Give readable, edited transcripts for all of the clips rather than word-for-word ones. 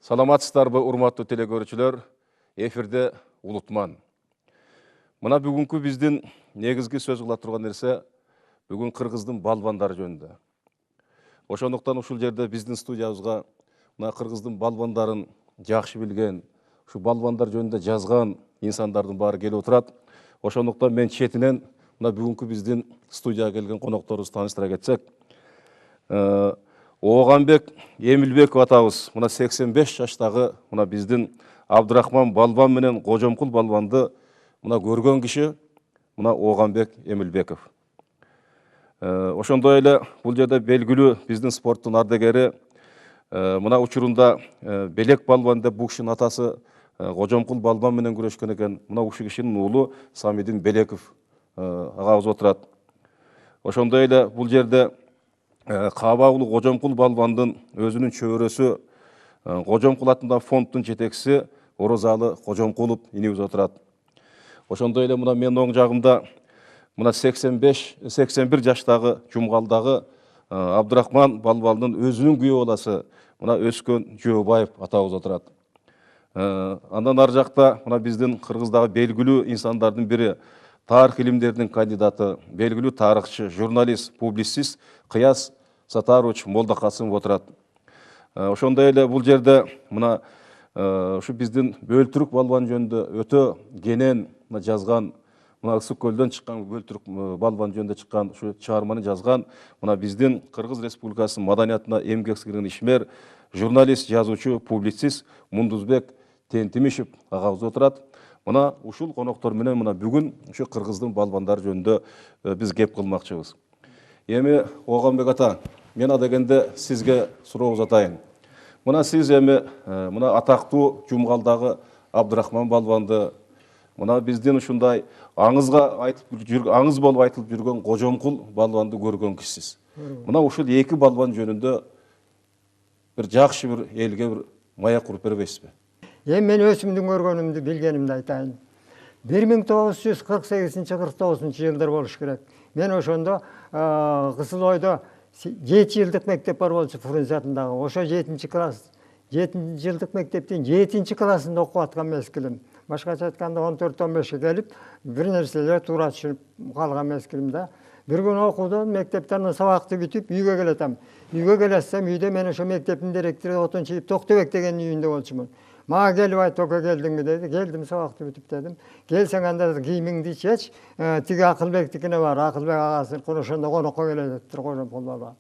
Саламатсыздарбы, урматтуу телекөрүүчүлөр, эфирде Улутман. Мына бүгүнкү биздин негизги сөз кыла турган нерсе бүгүн кыргыздын балбандары жөнүндө. Ошондуктан ушул жерде биздин студиябызга мына кыргыздын балбандарын жакшы билген, ушу балбандар жөнүндө жазган инсандардын баары келип отурат. Ошондуктан мен четинен мына бүгүнкү биздин студияга келген конокторубузду тааныштыра кетсек, Оғанбек Эмилбеков атабыз мына 85 жаштагы мына биздин Абдырахман балбан менен Кожомкул балбанды мына көргөн киши мына Оғанбек Эмилбеков. Ошондой эле бул жерде белгилүү биздин спорттун ардагери мына учурунда Белек балбан деп бул кишинин атасы Кожомкул балбан менен күрөшкөн экен. Мына ушул кишинин уулу Самидин Белеков агабыз отурат. Ошондой эле бул жерде Каба уулу Кожомкул балбандын өзүнүн чөбөрөсү Кожомкул атындагы фонддун жетекчиси Орозалы Кожомкулов инибиз отурат. Ошондой эле мына менин оң жагымда мына 81 жаштагы Жумгалдагы Абдырахман балбандын өзүнүн күйөө баласы мына Өскөн Жөөбаев атабыз отурат. Андан ар жакта мына биздин Кыргыздагы белгилүү инсандардын бири, тарых илимдеринин кандидаты, белгилүү тарыхчы, журналист, публицист Кыяз Сатарович Молдокасымов отурат. Ошондой эле бул жерде мына ушу биздин Бөлтүрүк балбан жөнүндө өтө кенен жазган, мына Ысык көлдөн чыккан Бөлтүрүк балбан жөнүндө чыккан ушу чыгарманы жазган мына биздин Кыргыз Республикасынын маданиятына эмгек сиңирген ишмер, журналист, жазуучу, публицист Мундузбек Тентимишев агабыз отурат. Мына ушул коноктор менен мына бүгүн ушу кыргыздын балбандары жөнүндө биз кеп кылмакчыбыз. Эми Оғанбек ата, мен адегенде сизге суроо узатайын. Мына сиз эми мына атактуу Жумгалдагы Абдырахман балбанды, мына биздин ушундай аңыз болуп айтылып жүргөн Кожомкул балбанды көргөн кишисиз. Мына ушул эки балбан жөнүндө бир жакшы бир элге бир маяк куруп бербейсизби? Мен өзүмдүн көргөнүмдү билгенимди айтайын. 1948-49 жылдар болуш керек. Мен ошондо Кызыл Ойдо 7 жылдык мектеп бар болчу Фрунзе атындагы. Ошо 7 класс, 7 жылдык мектептин 7 классында окуп аткан мезгилим. Башкача айтканда 14-15 келип, бир нерселер туура түшүнүп калган мезгилим да. Бир күнү окуудон мектептен сабакты бүтүп үйгө келетем. Үйгө келсем, үйдө мен ошо мектептин директору Отунчиев Токтобек деген үйүндө болчумун. Мага келип айтты, "Ока келдиңби?" деди. Келдим, сабакты бүтүп дедим. Келсең анда кийимиңди чеч, тиги Акылбектикине бар. Акылбек агасы ошондо конокко келетиптир Кожомкул балбан.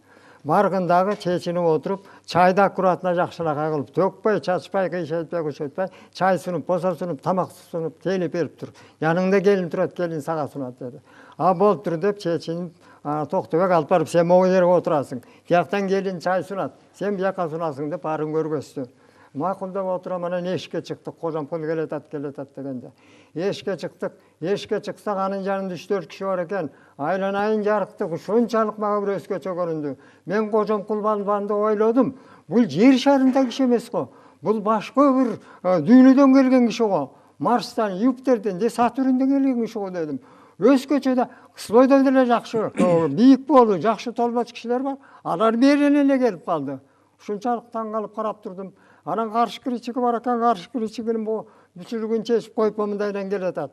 Баргын дагы чечинип отуруп, чайды аккуратно жакшынакай кылып төкпөй, чачпай, кыйшайтпай, кучайтпай, чай сунуп, посо сунуп, тамак сунуп, тейлеп берип тур. Яныңда келин турат, келин сага сунат деди. Болуптур деп чечинип, Токтобек алып барып, сен могу жерге отурасың. Бияктан келин чай сунат, сен бияка сунасың деп баарын көргөздү. Макул деп отурам, анан эшикке чыктык. Кожомкул келетат дегенде. Эшикке чыктык. Эшикке чыксак анын жанында 3-4 киши бар экен. Айланайын жарыктык, ушунчалык мага бир өзгөчө көрүндү. Мен Кожомкул балбанды ойлодум. Бул жер шарындагы киши эмес го. Бул башка бир дүйнөдөн келген киши го. Марстан, Юпитерден, Сатурнден келген киши го дедим. Өзгөчө да Кызылойдо деле жакшы, бийик болуу, жакшы толбоч кишилер бар. Алар берен эле келип калды. Ушунчалык таң калып карап турдум. Анан каршы критиги бар экен, каршы критигин бүчүлүгүн чечип коюп мындайдан келатат.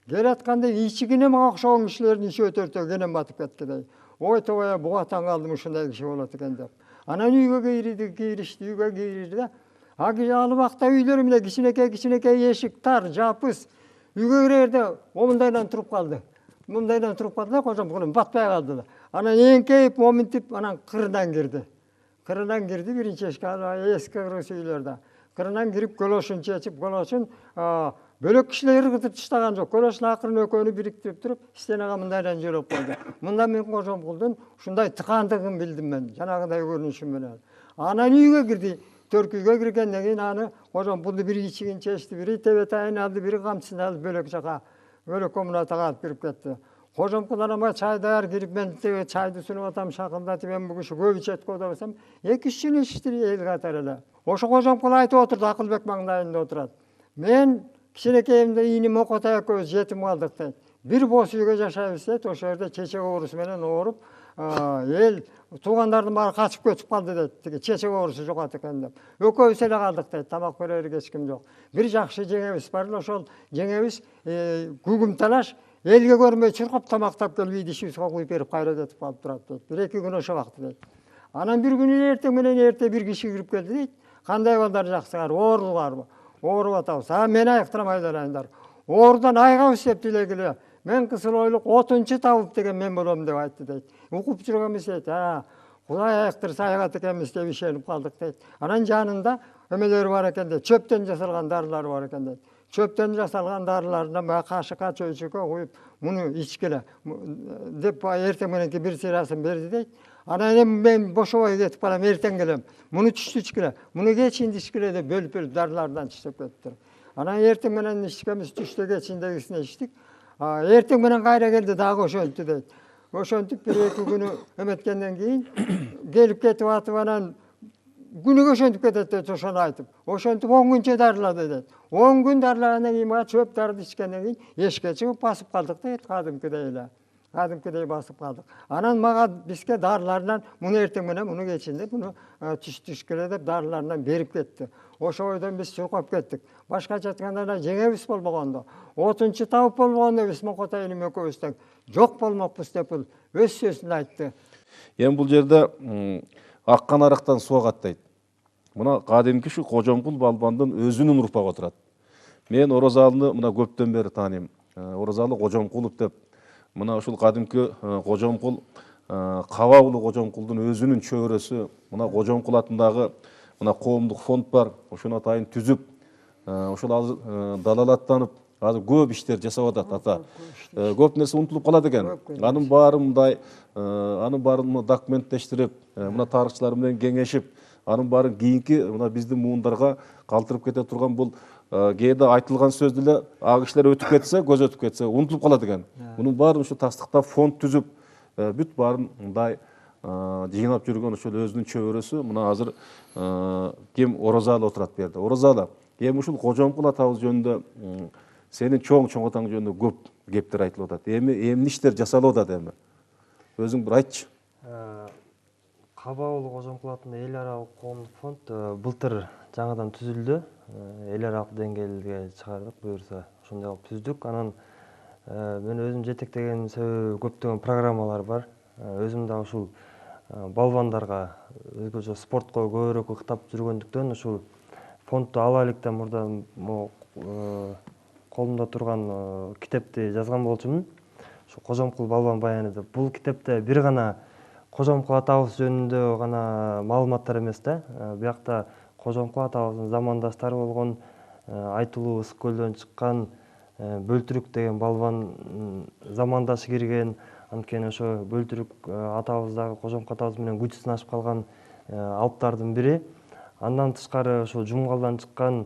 Келатканда ичигине мага окшогон кишилердин ичи өтөртө кенен батып кеткендей. Ой тобой, буга таң калдым, ушундай киши болот экен деп. Анан үйгө киришти, үйгө кирди да. Алыбакта үйлөр эмне кичинекей эшик тар, жапыс. Үйгө кирерде мындайдан туруп калды. Мындайдан туруп калды да, Кожомкул батпай калды да. Анан эңкейип, моминтип, анан кырынан кирди. Кырынан кирди, биринчи эшикке, эски кыргыз үйлөрдө. Кырынан кирип, көлөшүн чечип, көлөшүн бөлөк кишилер ыргытып таштаган жок. Көлөшүн акырын экөөнү бириктирип туруп, стенага мындайдан жөлөп койду. Мында мен Кожомкулдун ушундай тыкандыгын билдим мен, жанагыдай көрүнүшү менен. Анан үйгө кирди. Төркүйгө киргенден кийин аны Кожомкулду бири ичигин чечти, бири тебетайын алды, бири камчысын алып бөлөк жака, бөлөк комнатага алып кирип кетти. Кожомкул анан чай даяр кирип, мен чайды сунуп атам, шакылдатып, мен бул киши көп ичет го десем, 2-3 жыл ичти эл катары эле. Ошо Кожомкул айтып отурду, Акылбек маңдайында отурат. Мен кичинекейимде ийиним Окотай экөөбүз жетим калдык дейт. Бир бос үйгө жашайбыз дейт, ошол жерде чечек оорусу менен ооруп, эл туугандардын баары качып кетип калды дейт. Тиги чечек оорусу жугат экен деп. Экөөбүз эле калдык дейт. Тамак берер эч ким жок. Бир жакшы жеңебиз бар эле, ошол жеңебиз күгүм талаш элге көрмөй чуркап тамактап келип идишибизге куюп берип кайра кетип калып турат дейт. 1-2 күн ошо бакты дейт. Анан бир күнү эртең менен бир киши кирип келди дейт. Кандай балдар жаксыңар, ооруңарбы? Ооруп атабыз. Мен айыктырам айдалайындар. Оорудан айыгабыз деп тилегиле. Мен Кысылойлук 30-чу табып деген мен болом деп айтты дейт. Укуп жүргөнбүз дейт. Кудай айыктырса айыгат экенбиз деп ишенип калдык дейт. Анан жанында эмелери бар экен дейт. Чөптөн жасалган дарылар бар экен дейт. Чөптөн жасалган дарылардан баягы кашыкка чөйчөккө куюп муну ичкиле деп эртең мененки бир сыйрасын берди дейт. Анан эми мен бошобой кетип калам, эртең келем. Муну түштү ичкиле, муну кечинди ичкиле деп бөлүп дарылардан иштеп кетиптир. Анан эртең менен ичкенбиз, түштө кечиндегисине ичтик. Эртең менен кайра келди, дагы ошентти дейт. Ошентип 1-2 күнү эметкенден кийин келип кетип атып анан күнүгө ошентип кетет дейт, ошону айтып. Ошентип 10 күнчө дарылады дейт. 10 күн дарылагандан кийин мага чөп дарды ичкенден кийин эшикке чыгып басып калдык дейт, кадимкидей эле. Кадимкидей басып калдык. Анан мага бизге дарыларынан муну эртең менен, муну кечинде, муну түштү ичкиле деп дарыларынан берип кетти. Ошо бойдон биз чуркап кеттик. Башкача айтканда жеңебиз болбогондо, 30-чу табып болбогондо биз Мокотайым экөөбүз тең жок болмокпуз деп өз сөзүн айтты. Эми бул жерде аккан арыктан суу агат дейт. Мына кадимки ушу Кожомкул балбандын өзүнүн урпагы отурат. Мен Орозалыны мына көптөн бери тааныйм. Орозалы Кожомкулов деп. Мына ушул кадимки Кожомкул Каба уулу Кожомкулдун өзүнүн чөбөрөсү. Мына Кожомкул атындагы мына коомдук фонд бар. Ошону атайын түзүп, ошол азыр далалаттанып, азыр көп иштер жасап атат ата. Көп нерсе унутулуп калат экен. Анын баары мындай, анын баарын документтештирип, мына тарыхчылар менен кеңешип, анын баарын кийинки мына биздин муундарга калтырып кете турган бул кээде айтылган сөздү эле ага кишилер өтүп кетсе, көз өтүп кетсе унутулуп калат экен. Мунун баарын ушу тастыктап фонд түзүп, бүт баарын мындай жыйнап жүргөн ошол өзүнүн чөбөрөсү мына азыр ким Орозалы отурат бу жерде. Орозалы, эми ушул Кожомкул атабыз жөнүндө сенин чоң атаң жөнүндө көп кептер айтылып атат. Эмне иштер жасалып атат эми? Өзүң бир айтчы. Каба уулу Кожомкул атындагы эл аралык коомдук фонд былтыр жаңадан түзүлдү. Эл аралык деңгээлге чыгардык, буюрса ошондой кылып түздүк. Анан мен өзүм жетектеген көптөгөн программалар бар. Өзүм да ушул балбандарга, өзгөчө спортко көбүрөөк ыктап жүргөндүктөн ушул фондду ала электен мурда колумда турган китепти жазган болчумун. Ушу Кожомкул балбан баяны деп. Бул китепте бир гана Кожомкул атабыз жөнүндө гана маалыматтар эмес да. Биякта Кожомкул атабыздын замандаштары болгон, Айтылуу Ысык көлдөн чыккан Бөлтүрүк деген балбан замандашы кирген. Анткени ошо Бөлтүрүк атабыздагы Кожомкул атабыз менен күч сынашып калган алыптардын бири. Андан тышкары ошо Жумгалдан чыккан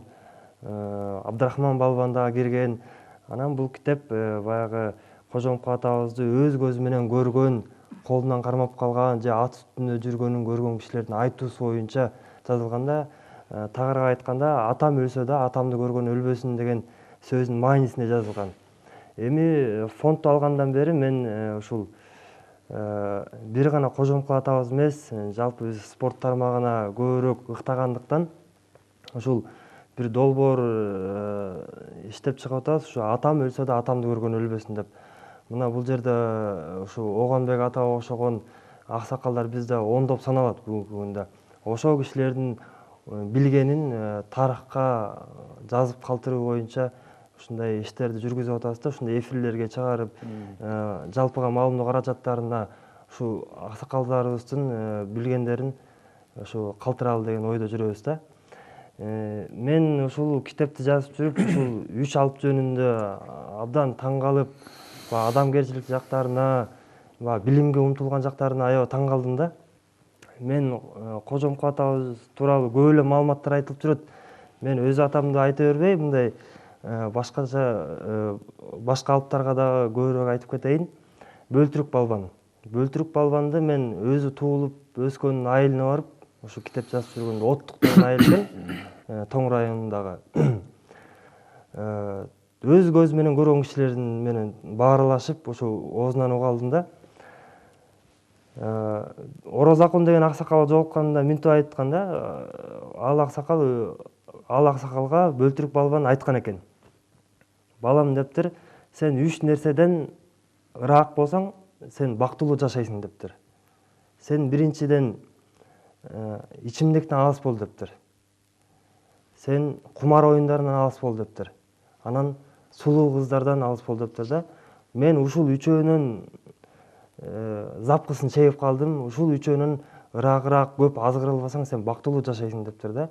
Абдрахман балбан дагы кирген. Анан бул китеп баягы Кожомкул атабызды өз көзү менен көргөн, колунан кармап калган же ат үстүндө жүргөнүн көргөн кишилердин айтуусу боюнча жазылганда, тагыраак айтканда атам өлсө да атамды көргөн өлбөсүн деген сөзүнүн маанисинде жазылган. Эми фондду алгандан бери мен ушул бир гана Кожомкул атабыз эмес, жалпы биз спорт тармагына көбүрөөк ыктагандыктан ушул бир долбоор иштеп чыгып атабыз. Ушу атам өлсө да атамды көргөн өлбөсүн деп. Мына бул жерде ушу Огонбек атага окшогон аксакалдар бизде ондоп саналат бүгүнкү күндө. Ошол кишилердин билгенин тарыхка жазып калтыруу боюнча ушундай иштерди жүргүзүп атабыз да, ушундай эфирлерге чыгарып, жалпыга маалымдоо каражаттарына ушу аксакалдарыбыздын билгендерин ушу калтыралы деген ойдо жүрөбүз да. Мен ушул китепти жазып жүрүп, ушул үч алып жөнүндө абдан таң калып, адамгерчилик жактарына, билимге умтулган жактарына аябай таң калдым да. Мен Кожомкул атабыз тууралуу көп эле маалыматтар айтылып жүрөт. Мен өз атамды айта бербей, мындай башкача башка алыптарга дагы көбүрөөк айтып кетейин. Бөлтүрүк балбан. Бөлтүрүк балбанды мен өзү туулуп өскөн айылына барып, ушу китеп жазып жүргөндө Оттук деген айыл экен, Тоң районундагы. Өз көзү менен көргөн кишилердин менен бааралашып, ушу оозунан уга алдым да. Орозакун деген аксакал жолукканда минтип айтканда, ал аксакалга бөлтүрүк балбан айткан экен. Балам дептир, сен 3 нерседен ыраак болсаң, сен бактылуу жашайсың дептир. Сен биринчиден ичимдиктен алыс бол дептир. Сен кумар оюндарынан алыс бол дептир. Анан сулуу кыздардан алыс бол дептир да. Мен ушул үчөөнүн запкысын чегип калдым. Ушул үчөөнүн ыраак көп азгырылбасаң, сен бактылуу жашайсың дептир да.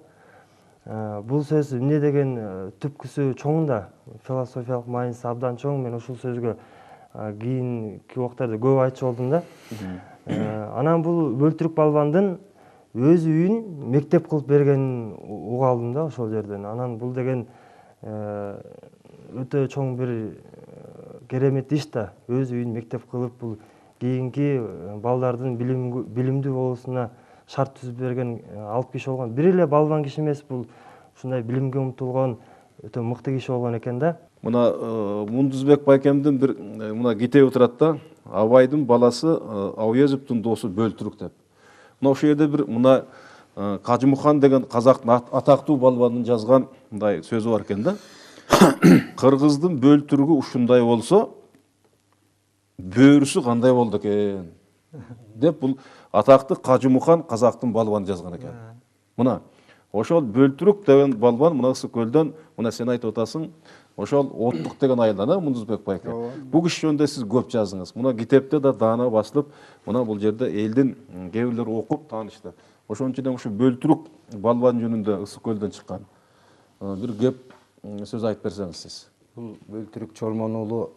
Бул сөз эмне деген түпкүсү чоң да, философиялык мааниси абдан чоң. Мен ушул сөзгө кийинки убактарда көп айтчу болдум да. Анан бул бөлтүрүк балбандын өз үйүн мектеп кылып бергенин уга алдым да ошол жерден. Анан бул деген өтө чоң бир керемет иш да. Өз үйүн мектеп кылып бул кийинки балдардын билимдүү болуусуна шарт түзүп берген алып киши болгон. Бир эле балбан киши эмес, бул ушундай билимге умтулган өтө мыкты киши болгон экен да. Мына Мундузбек байкемдин бир мына китеби турат да, Абайдын баласы Ауезовдун досу Бөлтүрүк деп. Мына ошол жерде бир мына Кажымухан деген казактын атактуу балбандын жазган мындай сөзү бар экен да. Кыргыздын Бөлтүрүгү ушундай болсо, бөрүсү кандай болду экен деп бул атактуу Кажымухан казактын балбаны жазган экен. Мына ошол Бөлтүрүк деген балбан мына Ысыккөлдөн, мына сен айтып атасың, ошол Оттук деген айылдан, Мундузбек байке. Бул киши жөнүндө сиз көп жаздыңыз. Мына китепте да даана басылып, мына бул жерде элдин кээ бирлери окуп таанышты. Ошон үчүн ушу Бөлтүрүк балбан жөнүндө Ысыккөлдөн чыккан бир кеп сөз айтып берсеңиз сиз. Бул Бөлтүрүк Чолмон уулу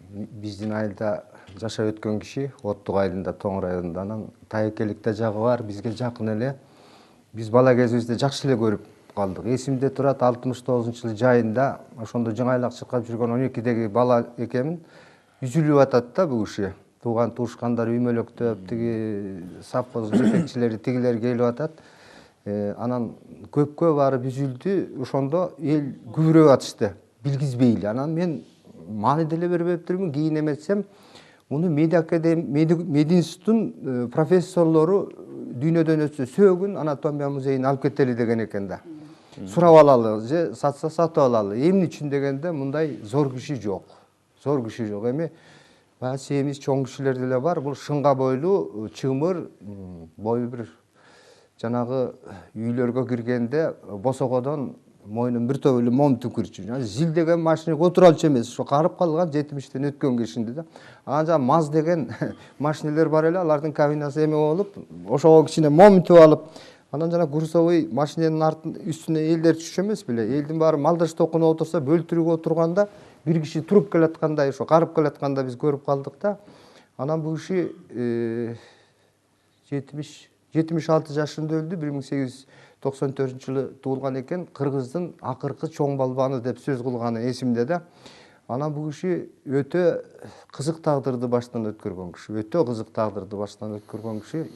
биздин айылда жашап өткөн киши, Оттук айылында, Тоң районунда. Анан тайекеликте жагы бар, бизге жакын эле. Биз бала кезибизде жакшы эле көрүп калдык. Эсимде турат, 69-жылы жайында ошондо жаңайлак чыркап жүргөн 12деги бала экенмин. Үзүлүп атат да бул киши. Тууган туушкандар үймөлөктөп, тиги совхоз жетекчилери тигилер келип атат. Анан көпкө барып үзүлдү. Ошондо эл күбүрөп атышты, билгизбей эле. Анан мен маани деле бербептирмин. Кийин эметсем, муну мединституттун профессорлору дүйнөдөн өтсө сөөгүн анатомия музейине алып кетели деген экен да. Сурап алалы же сатса сатып алалы. Эмне үчүн дегенде мындай зор киши жок. Зор киши жок. Эми баягы семиз чоң кишилер деле бар. Бул шыңга бойлуу, чымыр, бою бир жанагы үйлөргө киргенде босогодон мойнун бир топ эле мом түкүрчү. Зил деген машинеге отуралчу эмес, ошо карып калган 70-тен өткөн кишинди да. Анан жана МАЗ деген машинелер бар эле, алардын кабинасы эме болуп, ошого кичине мом түп алып, анан жана курсовой машиненин үстүнө элдер түшчү эмес беле. Элдин баары малдаш токунуп отурса, Бөлтүрүк отурганда бир киши туруп келаткандай, ошо карып келатканда биз көрүп калдык да. Анан бул киши 76 жашында өлдү, 1894-жылы туулган экен. Кыргыздын акыркы чоң балбаны деп сөз кылганы эсимде да. Анан бул киши өтө кызык тагдырды баштан өткөргөн киши. Өтө кызык тагдырды баштан өткөргөн киши.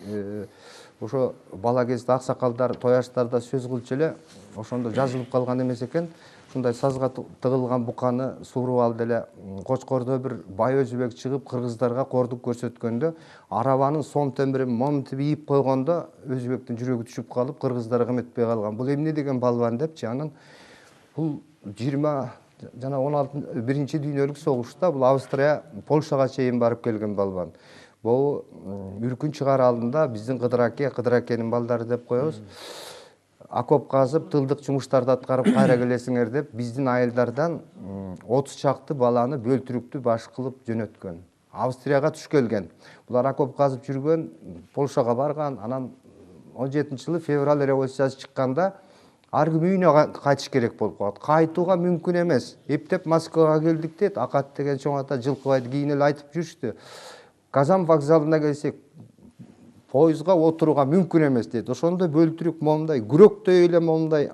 Ошо бала кезде аксакалдар той аштарда сөз кылчу эле, ошондо жазылып калган эмес экен. Ушундай сазга тыгылган буканы сууруп алып эле Кочкордо бир бай өзбек чыгып кыргыздарга кордук көрсөткөндө, арабанын сом темирин момунтип ийип койгондо өзбектин жүрөгү түшүп калып, кыргыздарга эметпей калган. Бул эмне деген балбан депчи. Анан бул 20 жана 16 биринчи дүйнөлүк согушта бул Австрия, Польшага чейин барып келген балбан. Бул Үркүнч чыгаар алдында биздин Кыдыракенин балдары деп коебуз. Окоп казып, тылдык жумуштарды аткарып кайра келесиңер деп биздин айылдардан 30 чакты баланы Бөлтүрүктү баш кылып жөнөткөн. Австрияга туш келген. Булар окоп казып жүргөн, Польшага барган. Анан 17-жылы февраль революциясы чыкканда ар ким үйүнө кайтыш керек болуп калат. Кайтууга мүмкүн эмес. Эптеп Москвага келдик дейт. Акат деген чоң ата Жылкыбайды кийин эле айтып жүрүштү. Казан вокзалына келсек, поездга отурууга мүмкүн эмес дейт. Ошондо Бөлтүрүк момундай күрөктөй эле момундай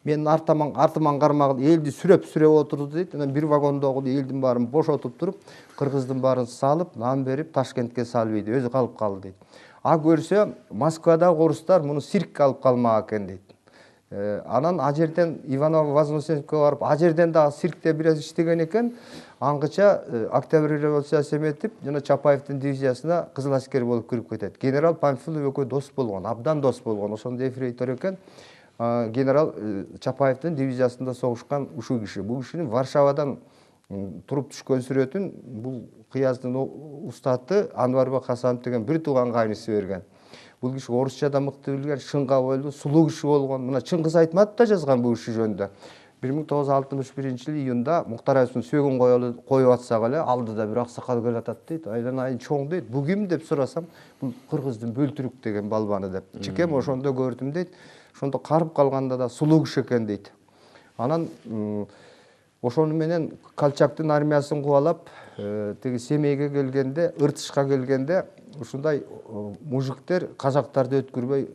менин артыман кармагыл элди сүрөп отурду дейт. Анан бир вагондогу элдин баарын бошотуп туруп, кыргыздын баарын салып, нан берип Ташкентке салып ийди. Өзү калып калды дейт. А көрсө, Москвадагы орустар муну циркке алып калмак экен дейт. Анан а жерден Иванов Вознесенское барып, а жерден дагы циркте бир аз иштеген экен. Аңгыча Октябрь революциясы эметип, жана Чапаевдин дивизиясына кызыл аскер болуп кирип кетет. Генерал Памфилов экөө дос болгон, абдан дос болгон. Ошондо эфрейтор экен. Генерал Чапаевдин дивизиясында согушкан ушул киши. Бул кишинин Варшавадан туруп түшкөн сүрөтүн бул кыяздын устаты Анварбек Хасанов деген бир тууган кайнысы берген. Бул киши орусча да мыкты билген, шыңга бойлуу, сулуу киши болгон. Мына Чыңгыз Айтматов да жазган бул киши жөнүндө. 1961 июнда Муктар Айсун сөөгүн коюп атсак эле алдыда бир аксакал келе атат дейт. Айлан айын чоң дейт. Бул ким деп сурасам, бул Кыргыздын Бөлтүрүк деген балбаны деп. Чикем ошондо көрдүм дейт. Ошондо карып калганда да сулуу киши экен дейт. Анан ошону менен Колчактын армиясын кубалап, теги Семейге келгенде, Ыртышка келгенде ушундай мужиктер казактарды өткөрбөй,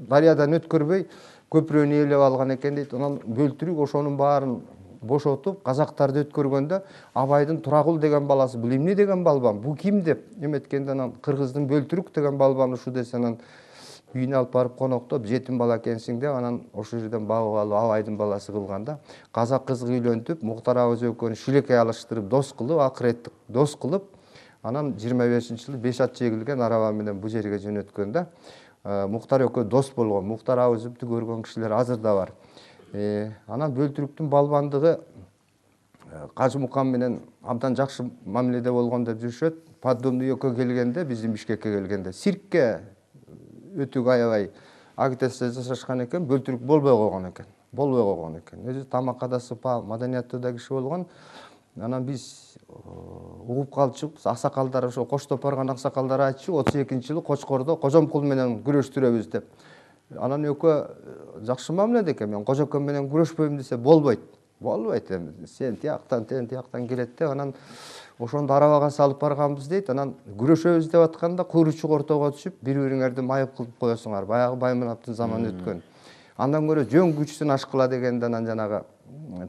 дарыядан өткөрбөй көпүрөнү ээлеп алган экен дейт. Анан Бөлтүрүк ошонун баарын бошотуп, казактарды өткөргөндө Абайдын Турагул деген баласы, бул эмне деген балбан, бул ким деп эметкенде анан Кыргыздын Бөлтүрүк деген балбан ушу десе, анан үйүнө алып барып коноктоп, жетим бала экенсиң деп, анан ошол жерден багып алып Абайдын баласы кылганда, казак кызга үйлөнтүп, Муктар абыз экөөнү шилекей алыштырып, дос кылып, акыреттик дос кылып, анан 25-жылы 5 ат жегилген араба менен бу жерге жөнөткөндө Муктар экөө дос болгон. Муктар абызды көргөн кишилер азыр да бар. Анан Бөлтүрүктүн балбандыгы Кажы Мукан менен абдан жакшы мамиледе болгон деп жүрүшөт. Поддубный экөө келгенде, биздин Бишкекке келгенде, циркке өтүк аябай агитация жасашкан экен, Бөлтүрүк болбой койгон экен. Өзү тамакка да сыпа, маданияттуу да киши болгон. Анан биз угуп калчук, аксакалдар ошо коштоп барган аксакалдар айтчу, 32-жылы Кочкордо Кожомкул менен күрөштүрөбүз деп. Анан экөө жакшы мамиледе экен. Мен Кожокон менен күрөшпөйм десе болбойт. Болбойт эми. Сен тияктан келет деп, анан ошондо арабага салып барганбыз дейт. Анан күрөшөбүз деп атканда куйручук ортого түшүп, бири-бириңерди майып кылып коесуңар. Баягы Баймуратовдун заманы өткөн. Андан көрө жөн күчсүн ашкыла дегенде анан жанагы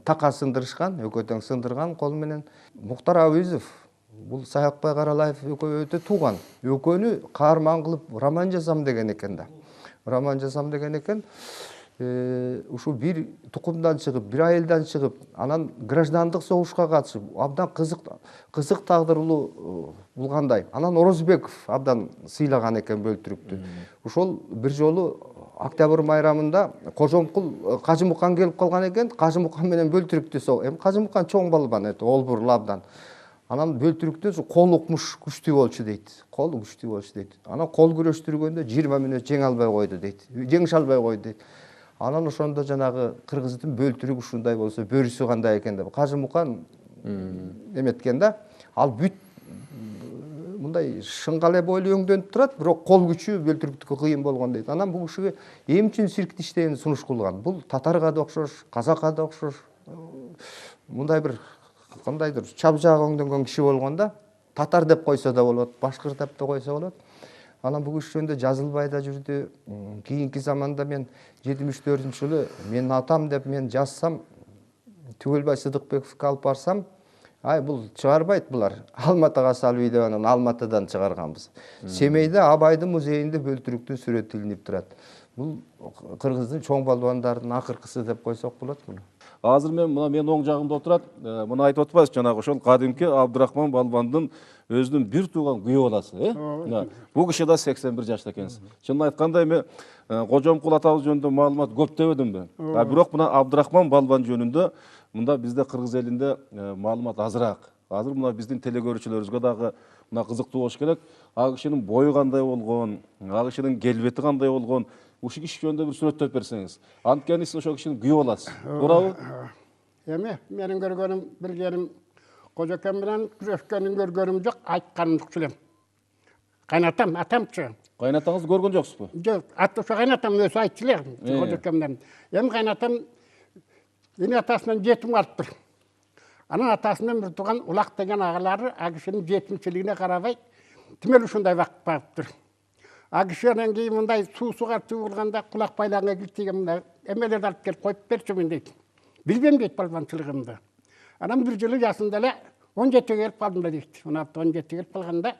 така сындырышкан, экөө тең сындырган кол менен. Муктар Абызов, бул Саякбай Каралаев экөө өтө тууган. Экөөнү каарман кылып роман жазам деген экен да. Роман жазам деген экен. Ушул бир тукумдан чыгып, бир айылдан чыгып, анан граждандык согушка катышып, абдан кызык тагдырлуу булгандай. Анан Орозбеков абдан сыйлаган экен Бөлтүрүктү. Ушол бир жолу Октябрь майрамында Кожомкул Кажы Мукан келип калган экен. Кажы Мукан менен Бөлтүрүктү эми Кажы Мукан чоң балбан, олбурлу абдан. Анан Бөлтүрүктүн кол укмуш күчтүү болчу дейт. Кол күчтүү болчу дейт. Анан кол күрөштүргөндө 20 мүнөт жеңе албай койду дейт. Жеңише албай койду дейт. Анан ошондо жанагы Кыргыздын Бөлтүрүк ушундай болсо бөрүсү кандай экен деп Кажы Мукан эметкен да. Ал бүт мындай шыңгале бойлуу өңдөнүп турат, бирок кол күчү Бөлтүрүктүкү кыйын болгон дейт. Анан бул кишиге эмне үчүн циркте иштегени сунуш кылган. Бул татарга да окшош, казакка да окшош. Мындай бир кандайдыр чабжаак өңдөнгөн киши болгон да. Татар деп койсо да болот, башкырт деп да койсо болот. Анан бул киши жөнүндө жазылбай да жүрдү. Кийинки заманда мен 74-жылы менин атам деп мен жазсам, Түгөлбай Сыдыкбековго алып барсам, ай бул чыгарбайт булар. Алматыга салып үйдө анан Алматыдан чыгарганбыз. Семейде Абайдын музейинде Бөлтүрүктүн сүрөтү илинип турат. Бул Кыргыздын чоң балбандардын акыркысы деп койсок болот муну. Азыр мен оң жагымда отурат, муну айтып атпайсыз, жанагы ошол кадимки Абдырахман балбандын өзүнүн бир тууган күйөө баласы, Бул киши да 81 жашта экенсиз. Чынын айтканда эми Кожомкул атабыз жөнүндө маалымат көп дебедимби? Бирок мына Абдырахман балбан жөнүндө мында бизде кыргыз элинде маалымат азыраак. Азыр мына биздин телекөрүүчүлөрүбүзгө дагы мына кызыктуу болуш керек. А кишинин бою кандай болгон, а кишинин келбети кандай болгон, ушул киши жөнүндө бир сүрөттөп берсеңиз. Анткени сиз ошол кишинин күйөө баласыз. Туурабы? Эми менин көргөнүм, билгеним Кожокон менен күрөшкөнүн көргөнүм жок, айтканым жок элем. Кайнатам, атамчы. Кайнатаңызды көргөн жоксузбу? Жок, ошо кайнатам өзү айтчу эле Кожокон менен. Эми кайнатам эне атасынан жетим калыптыр. Анан атасынан бир тууган Улак деген агалары а кишинин жетимчилигине карабай, тимел ушундай багып барыптыр. А киши анан кийин мындай суусуга чыгылганда кулак байлаңга килтиген мындай эмелерди алып келип коюп берчү мен дейт. Билбем дейт балбанчылыгымды. Анан бир жылы жасында эле 17 келип калдым да дейт. 17 келип калганда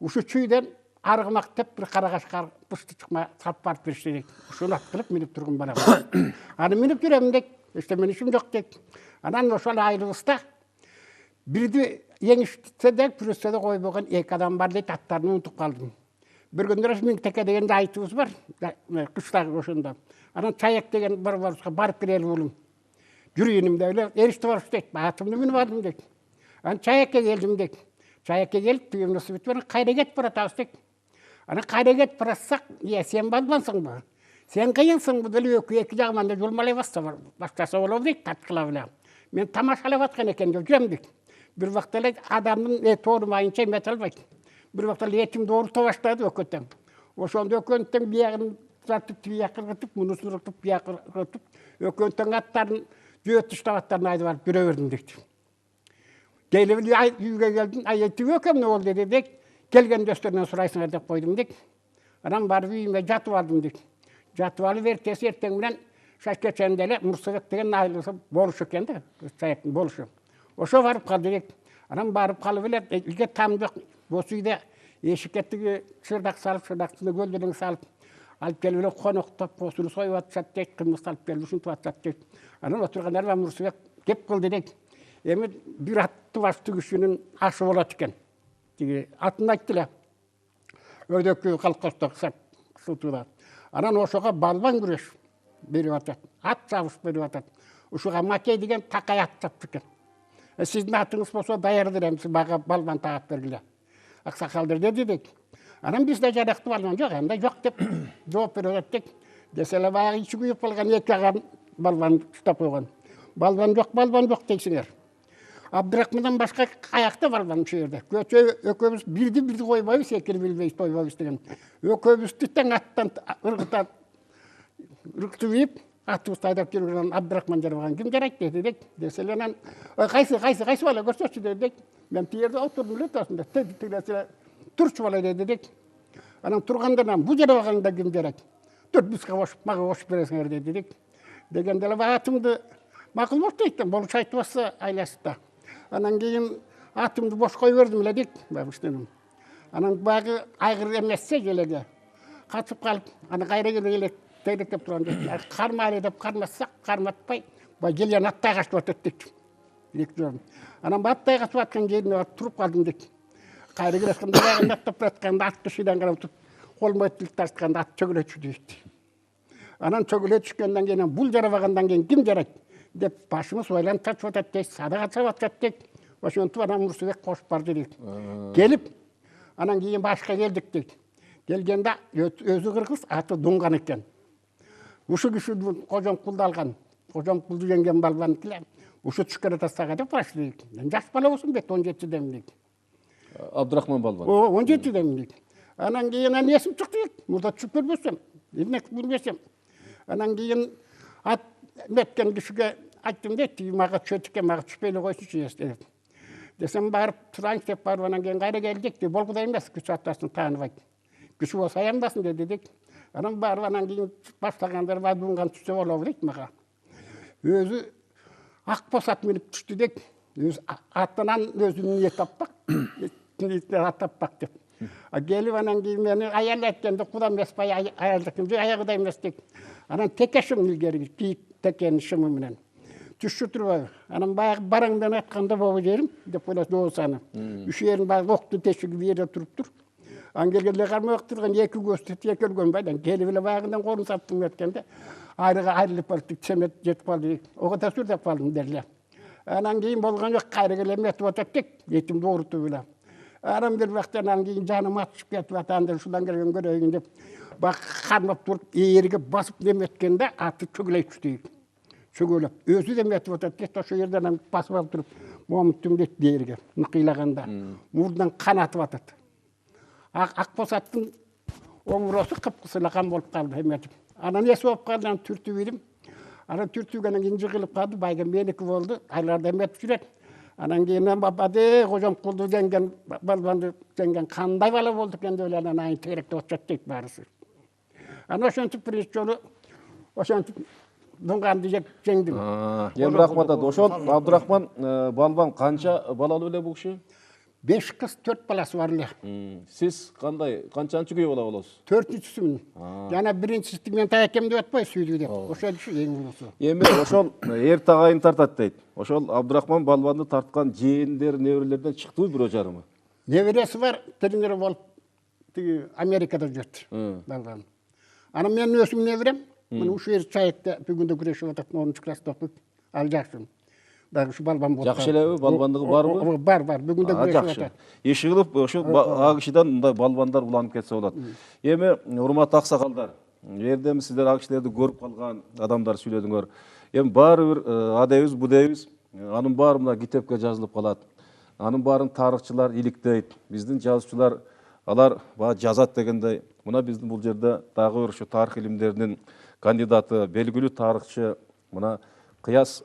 ушу чүйдөн арғымақ деп бір қарағашқа пұшты шықма сап барып берішті дейді. Ошоны аттылып мініп тұрғын барам. Аны мініп жүремін дейді. Ештемен ішім жоқ дейді. Анан ошол айрылыста бірді еңішті де күресте де қой болған екі адам бар дейді, аттарын ұмытып қалдым. Bir gündür Mingteke деген de aytыбыз бар, kışlaq ошондо. Анан Чаяк деген барыбызга барып келели болум. Жүргөнүмдө эле эришти барып дейт, атымды минип алдым дейт. Анан Чаякка келдим дейт. Чаякка келип, түйүмнү бүтүп анан кайда кетип баратабыз дейт. Анан кайда кетип баратсак, сен балбансыңбы? Сен кыйынсыңбы? Деле эки жагыман жолмалай баштаса болобу дейт, таткылап эле. Мен тамашалап аткан экен деп жүрөм дейт. Бир убакта эле адамдын тоорумайынча эмете албайт. Bir vakta letim doğrulta başladı ököten. Oşonda ököntен biyagын zatıp biyakırtıp, bunu sırıtıp biyakırtıp, ököntен attарын жөөт таштабаттарын айтып алып жүре бердим дейт. Келип үйгө келдим, айтып өкөм не болду дедик. Келген дөстөрүнөн сурайсыңар деп койдум дейт. Анан барып үйүмө жатып алдым дейт. Жатып алып эртеси эртең менен шашкеченде эле Мурсабек деген айлысы болушу экен да, Чаяктын болушу. Ошо барып калды дейт. Анан барып калып эле элге там жок. Осы үйде ешікеттігі шырдақ салып, шырдақтыны көлдерін салып, алып келіп еле қонақтап, қосыны сойып атсат дейді, қымыз алып келіп үшін туатсат дейді. Анан отырғандар ба Мұрсыбек кеп қылды дейді. Эми бір атты басты күшінің ашы болады екен. Атын айтты ле. Өйдекке қалқастық сылтуда. Анан ошоға балбан күреш беріп атат. Ат сабыш беріп атат. Ошоға Макей деген тақай ат сапты екен. Сіздің атыңыз болса даярдыр әмсі баға балбан тағап бергіле. Ақсақалдыр деді дейт. Анан бизде жарақты балбан жоқ, анда жоқ деп жооп берет дейт. Деселе баягы ичи күйүп калган эки агам балбан ұстап койгон. Балбан жоқ дейсиңер. Абдрахмандан башка аякта балбан ушул жерде. Экөөбүз бирди койбойбуз, экини билбейбиз, тойбойбуз деген. Экөөбүздү тең аттан ыргытып атыбызды айдап жүргөн Абдрахман жарбаган ким жарайт деди дейт. Деселе анан кайсы бала көрсөтчү деди дейт. Мен тиерде отурдум эле тасында тегилесе турчу бала деди дейт. Анан тургандан бу жарбаганда ким жарайт? Төрт бизге кошуп, мага кошуп бересиңер деди дейт. Дегенде эле атымды макул болуп дейт, болуш айтпаса айласында. Анан кийин атымды бош кой бердим эле дейт. Анан багы айгыр эмесе желеге катып калып, анан кайра келип тегелектеп турган дейт. Кармайлы деп кармасак, карматпай, бай келген аттай качып атат дейт. Анан баттай качып аткан жерине туруп калдым дейт. Кайра келатканда багында аттап атканда атты шыйдан карап туруп, колума тилип тартканда ат чөгөлөчү дейт. Анан чөгөлө түшкөндөн кийин бул жарабагандан кийин ким жарайт деп башымыз ойланып чачып атат дейт. Садага чап атат дейт. Ошентип анан Мурсабек кошуп барды дейт. Келип, анан кийин башка келдик дейт. Келгенде өзү кыргыз, аты Дунган экен. Ушу киши Кожомкулду алган. Кожомкулду жеңген балбан киле. Ушу түшкөрө тастага деп башы дейт. Жаш бала болсун дейт, 17-дем дейт. Абдрахман балбан. 17-дем дейт. Анан кийин эсим чыкты дейт. Мурда түшүп көрбөсөм, эмнек билбесем. Анан кийин ат меткен кишиге айттым дейт, мага чөтүккө мага түшпөй эле койсучу деп. Десем барып турайынчы деп барып анан кийин кайра келдик деп болгудай эмес, күч атасын тааныбайт. Күчү болсо аянбасын деди дейт. Анан барып анан кийин баштагандар бар Дунган түшсө болобу дейт мага. Өзү ак посат минип түштү дейт. Өз атынан өзүнүн ниет таппак, ниет таппак деп. Келип анан кийин мени аял айткенде куда эмес бай аялдыкым, аягыдай эмес дейт. Анан текешим илгери кийик текенин шымы менен. Түшчү турбайбы. Анан баягы бараңдан атканда боло жерим деп ойлоп доосаны. Үч жерин баягы окту тешиги бир жерде туруптур. Ан келгенде кармак турган эки көздү текелгөн байдан келип эле баягыдан колун саптым эткенде айрыга айрылып барып семет жетип калды дейт. Ого да сүрдеп калдым дерле. Анан кийин болгон жок, кайра келем этип атат дейт. Этимди оорутуп эле. Анан бир вакыттан анан кийин жаным атышып кетип атандар ушудан келген көрөйүн деп бак кармап туруп ээрге басып неметкенде аты чөгөлөй түштү дейт. Чөгөлөп өзү да эметип атат дейт. Ошо жерден басып алып туруп момуттум дейт ээрге ныкыйлаганда мурдунан кан атып атат. Ак посаттын оңуросу кыпкысылакан болуп калды эметип. Анан эси болуп калды, анан түртүп идим. Анан түртүгөндөн кийин жыгылып калды, байга меники болду, айларда эметип жүрөт. Анан кийин бабаде Кожомкулду жеңген балбанды жеңген кандай бала болду экен деп эле анан айын тегеректеп атышат дейт баарысы. Анан ошентип биринчи жолу ошентип Дунганды жеңдим. Рахмат ошол Абдрахман балбан канча балалуу эле бул киши? 5 kız 4 balası var эле. Сиз канчанчы күйөө бала болосуз? 4-чүсүмүн. Жана биринчисти мен таякем деп атпай сүйдүү деп. Ошол киши эң улусу. Эми ошол эр тагайын тартат дейт. Ошол Абдрахман балбанды тарткан жээндер, неберелерден чыктыбы бирөө жарымы? Небереси бар, тренер болуп тиги Америкада жүрөт. Балган. Анан мен өзүм неберем, мына ушу жер чайыкта бүгүндө күрөшүп атат, 10 класста окуйт. Ал жакшы. Дагы ушу балбан болуп. Жакшы элеби? Балбандыгы барбы? Бар, бүгүндө күрөшүп атат. Иши кылып ошо а кишиден мындай балбандар уланып кетсе болот. Эми урматтуу аксакалдар, жердеми сиздер а кишилерди көрүп калган адамдар сүйлөдүңөр. Эми баары бир адебиз, будебиз, анын баары мына китепке жазылып калат. Анын баарын тарыхчылар иликтейт. Биздин жазуучулар алар жазат дегендей. Мына биздин бул жерде дагы бир ушу тарых илимдеринин кандидаты, белгилүү тарыхчы мына Кыяс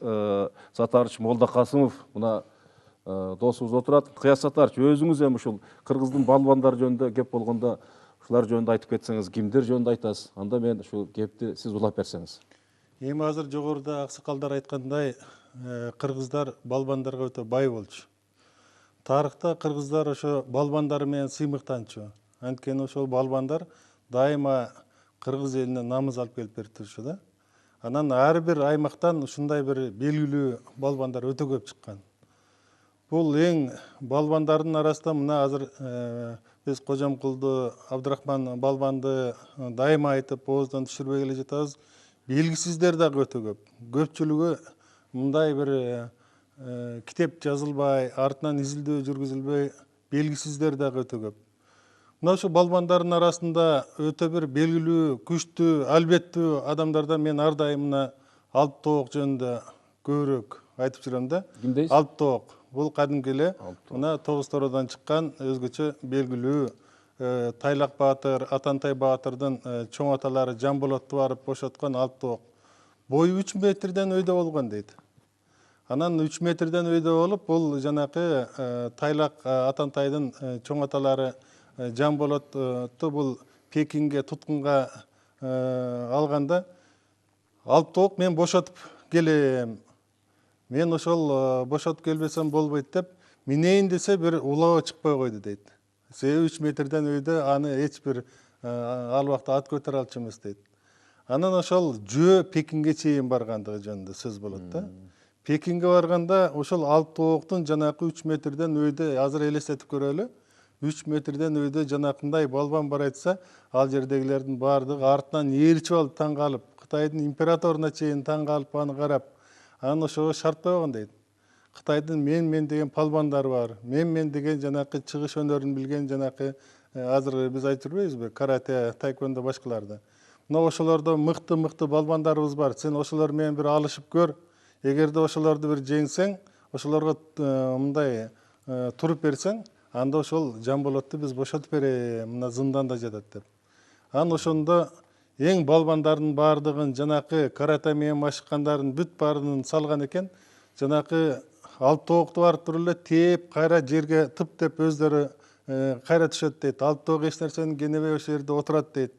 Сатарыч Молдокасымов мына досубуз отурат. Кыяс Сатарыч, өзүңүз эми ушул кыргыздын балбандары жөнүндө кеп болгондо ушулар жөнүндө айтып кетсеңиз, кимдер жөнүндө айтасыз? Анда мен ушул кепти сиз улап берсеңиз. Эми азыр жогоруда аксакалдар айткандай, кыргыздар балбандарга өтө бай болчу. Тарыхта кыргыздар ошо балбандары менен сыймыктанчу. Анткени ошол балбандар дайыма кыргыз элине намыс алып келип берип турчу да. Анан ар бир аймактан ушундай бир белгилүү балбандар өтө көп чыккан. Бул эң балбандардын арасында мына азыр биз Кожомкулду, Абдрахман балбанды дайыма айтып, ооздон түшүрбөй келе жатабыз. Белгисиздер дагы өтө көп. Көпчүлүгү мындай бир китеп жазылбай, артынан изилдөө жүргүзүлбөй, белгисиздер дагы өтө көп. Мына ушу балбандардын арасында өтө бир белгилүү, күчтүү, албеттүү адамдардан мен ар дайым мына Алп тоок жөнүндө көбүрөөк айтып жүрөм да. Ким дейсиз? Алп тоок. Бул кадимки эле мына Тогуз Тородон чыккан өзгөчө белгилүү Тайлак баатыр, Атантай баатырдын чоң аталары Жамболотту барып бошоткон Алп тоок. Бою 3 метрден өйдө болгон дейт. Анан 3 метрден өйдө болуп, бул жанакы Тайлак Атантайдын чоң аталары Жамболотту бул Пекинге туткунга алганда Алп тоок мен бошотуп келем. Мен ошол бошотуп келбесем болбойт деп, минейин десе бир улоо чыкпай койду дейт. Себеби 3 метрден өйдө аны эч бир ал убакта ат көтөрө алчу эмес дейт. Анан ошол жөө Пекинге чейин баргандыгы жөнүндө сөз болот да. Пекинге барганда ошол Алп тооктун жанакы 3 метрден өйдө азыр элестетип көрөлү. 3 метрден өйдө жанакындай балбан бар айтса, ал жердегилердин баардыгы артынан ээрчип алып таң калып, Кытайдын императоруна чейин таң калып аны карап, анан ошого шарттай койгон дейт. Кытайдын мен деген палбандары бар. Мен деген жанакы чыгыш өнөрүн билген жанакы азыр биз айтып жүрбөйбүзбү? Карате, тайквондо башкаларды. Мына ошолордо мыкты балбандарыбыз бар. Сен ошолор менен бир алышып көр. Эгерде ошолорду бир жеңсең, ошолорго мындай туруп берсең, анда ошол Жамболотту биз бошотуп берем, мына зынданда жатат деп. Анан ошондо эң балбандардын баардыгын жанакы карате менен машыккандардын бүт баарынын салган экен. Жанакы Алп тоокту барып туруп эле тээп, кайра жерге тып деп өздөрү кайра түшөт дейт. Алп тоок эч нерсени кенебей ошол жерде отурат дейт.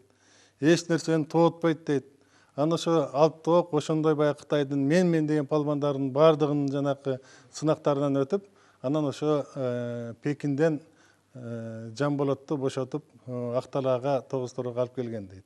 Эч нерсени тоотпойт дейт. Анан ошо Алп тоок ошондой баягы Кытайдын мен деген палбандардын баардыгынын жанакы сынактарынан өтүп, анан ошо Пекинден Жамболотту бошотуп Акталаага Тогуз Торого алып келген дейт.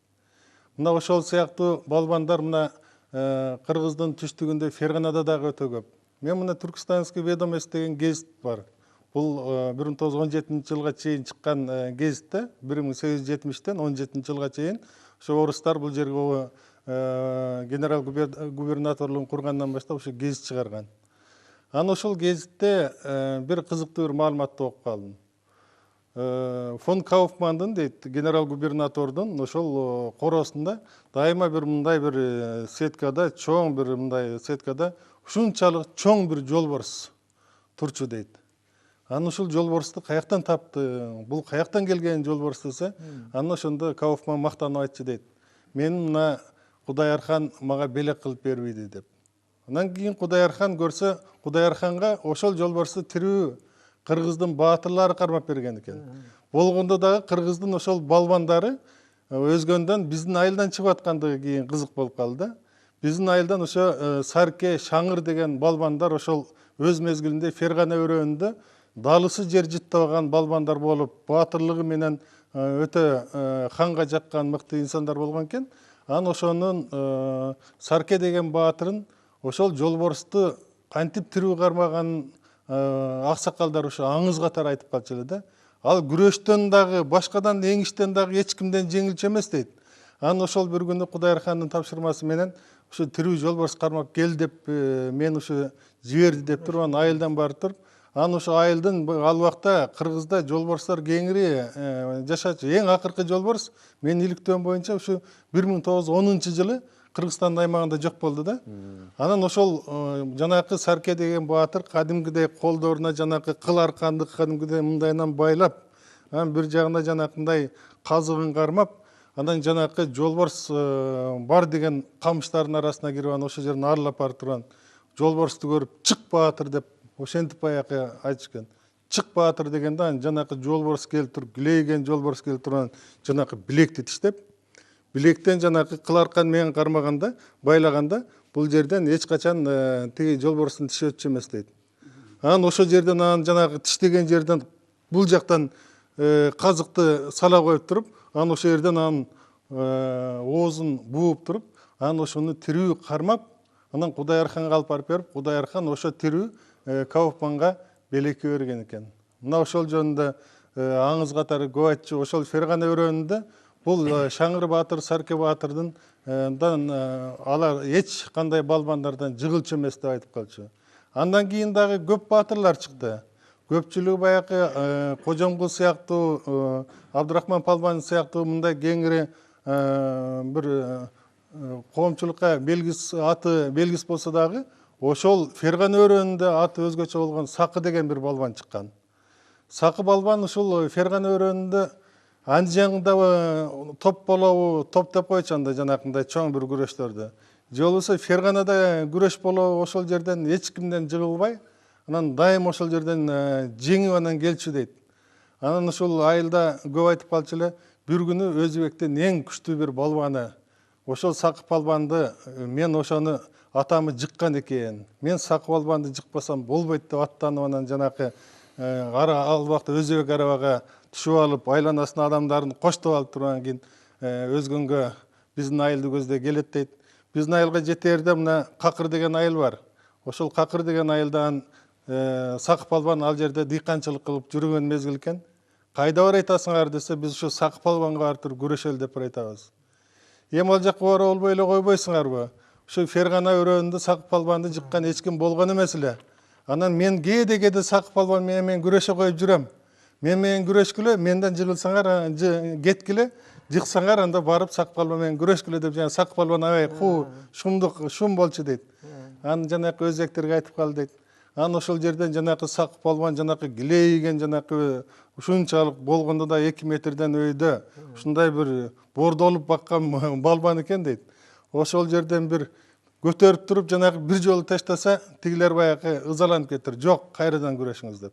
Мына ошол сыяктуу балбандар мына Кыргыздын түштүгүндө Ферганада дагы өтө көп. Мен мына Түркстанский ведомость деген гезит бар. Бул 1917-жылга чейин чыккан гезитте 1870-тен 17-жылга чейин ошо орустар бул жерге генерал губернаторлугун кургандан баштап ошо гезит чыгарган. Анан ошол гезитте бир кызыктуу бир маалыматты окуп калдым. Фон Кауфмандын дейт, генерал губернатордун ошол коросунда дайыма бир мындай бир сеткада, чоң бир мындай сеткада ушунчалык чоң бир жолборс турчу дейт. Анан ушул жолборсту каяктан тапты? Бул каяктан келген жолборс десе, анан ошондо Кауфман мактанып айтчу дейт. Мен мына Кудайархан мага белек кылып бербейди деп. Анан кийин Кудайархан көрсө, Кудайарханга ошол жолборсту тирүү Кыргыздын баатырлары кармап берген экен. Болгондо дагы Кыргыздын ошол балбандары өзгөндөн биздин айылдан чыгып аткандыгы кийин кызык болуп калды. Биздин айылдан ошо Сарке, Шаңыр деген балбандар ошол өз мезгилинде Фергана өрөөнүндө далысы жер жыттабаган балбандар болуп, баатырлыгы менен өтө ханга жаккан мыкты инсандар болгон экен. Анан ошонун Сарке деген баатырын ошол жолборсту кантип тирүү кармаганын аксакалдар ошо аңыз катары айтып калчу эле да. Ал күрөштөн дагы, башкадан эңиштен дагы эч кимден жеңилчү эмес дейт. Анан ошол бир күнү Кудайырхандын тапшырмасы менен ушу тирүү жолборс кармап кел деп мен ушу жиберди деп туруп, анан айылдан барып туруп, анан ошо айылдын ал убакта Кыргызда жолборстор кеңири жашачу. Эң акыркы жолборс менин иликтөөм боюнча ушу 1910 жылы Кыргызстандын аймагында жок болду да. Анан ошол жанакы Сарке деген баатыр кадимгидей колдоруна жанакы кыл арканды кадимгидей мындайынан байлап, анан бир жагына жанакындай казыгын кармап, анан жанакы жолборс бар деген камыштардын арасына кирип, анан ошол жерин арылап барып турган жолборсту көрүп, чык баатыр деп ошентип баягы айтышкан. Чык баатыр дегенде анан жанакы жолборс келип туруп, гилейген жолборс келип туруп, жанакы билекти тиштеп, билектен жанакы кыл аркан менен кармаганда, байлаганда, бул жерден эч качан тиги жолборстун тиши өтчү эмес дейт. Анан ошол жерден анан жанагы тиштеген жерден бул жактан казыкты сала коюп туруп, анан ошол жерден анан оозун бууп туруп, анан ошону тирүү кармап, анан Кудайырханга алып барып берип, Кудайырхан ошо тирүү Кауфманга белекке берген экен. Мына ошол жөнүндө аңыз катары көп айтчу. Ошол Фергана өрөөнүндө бул Шаңыр баатыр, Сарке баатырдын алар эч кандай балбандардан жыгылчу эмес деп айтып калчу. Андан кийин дагы көп баатырлар чыкты. Көпчүлүгү баягы Кожомкул сыяктуу, Абдурахман Палбан сыяктуу мындай кеңири бир коомчулукка аты белгис болсо дагы, ошол Фергана өрөөнүндө аты өзгөчө болгон Сакы деген бир балбан чыккан. Сакы балбан ушул Фергана өрөөнүндө Андижаңда топ болобу, топ деп койчу анда жанакындай чоң бир күрөштөрдө. Же болбосо Ферганада күрөш болобу, ошол жерден эч кимден жыгылбай, анан дайым ошол жерден жеңип анан келчү дейт. Анан ушул айылда көп айтып калчу эле, бир күнү Өзбектин эң күчтүү бир балбаны, ошол Сакы балбанды мен ошону атамы жыккан экен. Мен Сакы балбанды жыкпасам болбойт деп аттанып, анан жанакы ал убакта Өзбек арабага түшүп алып, айланасына адамдарын коштоп алып тургандан кийин өзгөнгө биздин айылды көздөй келет дейт. Биздин айылга жетээрде мына Какыр деген айыл бар. Ошол Какыр деген айылдан Сакы балбан ал жерде дыйканчылык кылып жүргөн мезгил экен. Кайда бар айтасыңар десе, биз ушу Сакы балбанга барып туруп күрөшөлү деп айтабыз. Эми ал жакка бара болбой эле койбойсуңарбы? Ушу Фергана өрөөнүндө Сакы балбанды жыккан эч ким болгон эмес эле. Анан мен кээде Сакы балбан менен күрөшө коюп жүрөм. Мен менен күрөшкүлө, менден жыгылсаңар, кеткиле, жыксаңар, анда барып Сакы балбан менен күрөшкүлө деп, жана Сакы балбан аябай шум болчу дейт. Анан жанакы өзбектерге айтып калды дейт. Анан ошол жерден жанакы Сакы балбан жанакы килейген жанакы ушунчалык болгондо да 2 метрден өйдө ушундай бир бордолуп баккан балбан экен дейт. Ошол жерден бир көтөрүп туруп жанакы бир жолу таштаса, тигилер баягы ызаланып кетир. Жок, кайрадан күрөшүңүз деп.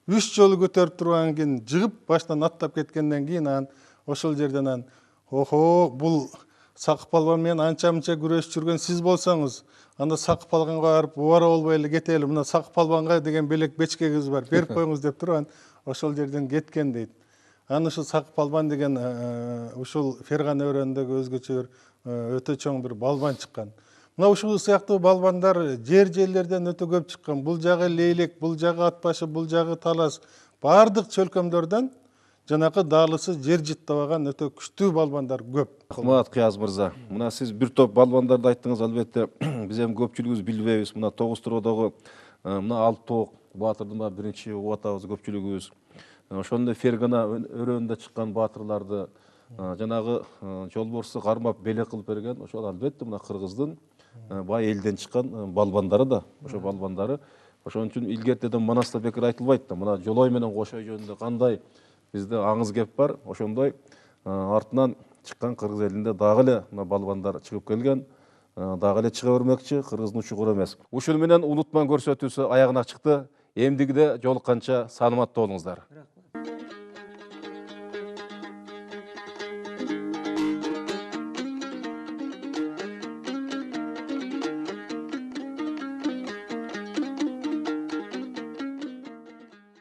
3 жолу көтөрүп тургандан кийин жыгып, баштан аттап кеткенден кийин анан ошол жерден анан охо, бул Сакы балбан менен анча-мынча күрөшүп жүргөн сиз болсоңуз, анда Сакы балбанга барып убара болбой эле кетели. Мына Сакы балбанга деген белек бечкегиз бар, берип коюңуз деп туруп анан ошол жерден кеткен дейт. Анан ушул Сакы балбан деген ушул Фергана өрөөнүндөгү өзгөчө өтө чоң бир балбан чыккан. Мына ушул сыяктуу балбандар жерлерден өтө көп чыккан. Бул жагы Лейлек, бул жагы Атбашы, бул жагы Талас, бардык чөлкөмдөрдөн жанакы даалысы жер жыттабаган өтө күчтүү балбандар көп. Рахмат Кыяз мырза. Мына сиз бир топ балбандарды айттыңыз, албетте биз эми көпчүлүгүбүз билбейбиз. Мына Тогуз Туроодогу мына Алтоок баатырдын биринчи угуп атабыз көпчүлүгүбүз. Ошондой Фергана өрөөнүндө чыккан баатырларды жанагы жолборсту кармап белек кылып берген, ошол албетте мына Кыргыздын бай элден чыккан балбандары да, ошо балбандары. Ошон үчүн илгертеден Манаста бекер айтылбайт да. Мына Жолой менен Кошой жөнүндө кандай бизде аңыз кеп бар, ошондой артынан чыккан Кыргыз элинде дагы эле мына балбандар чыгып келген, дагы эле чыга бермекчи, Кыргыздын учугур эмес. Ушуну менен унутман көрсөтүүсү аягына чыкты. Эмдигиде жолукканча саламатта болуңуздар.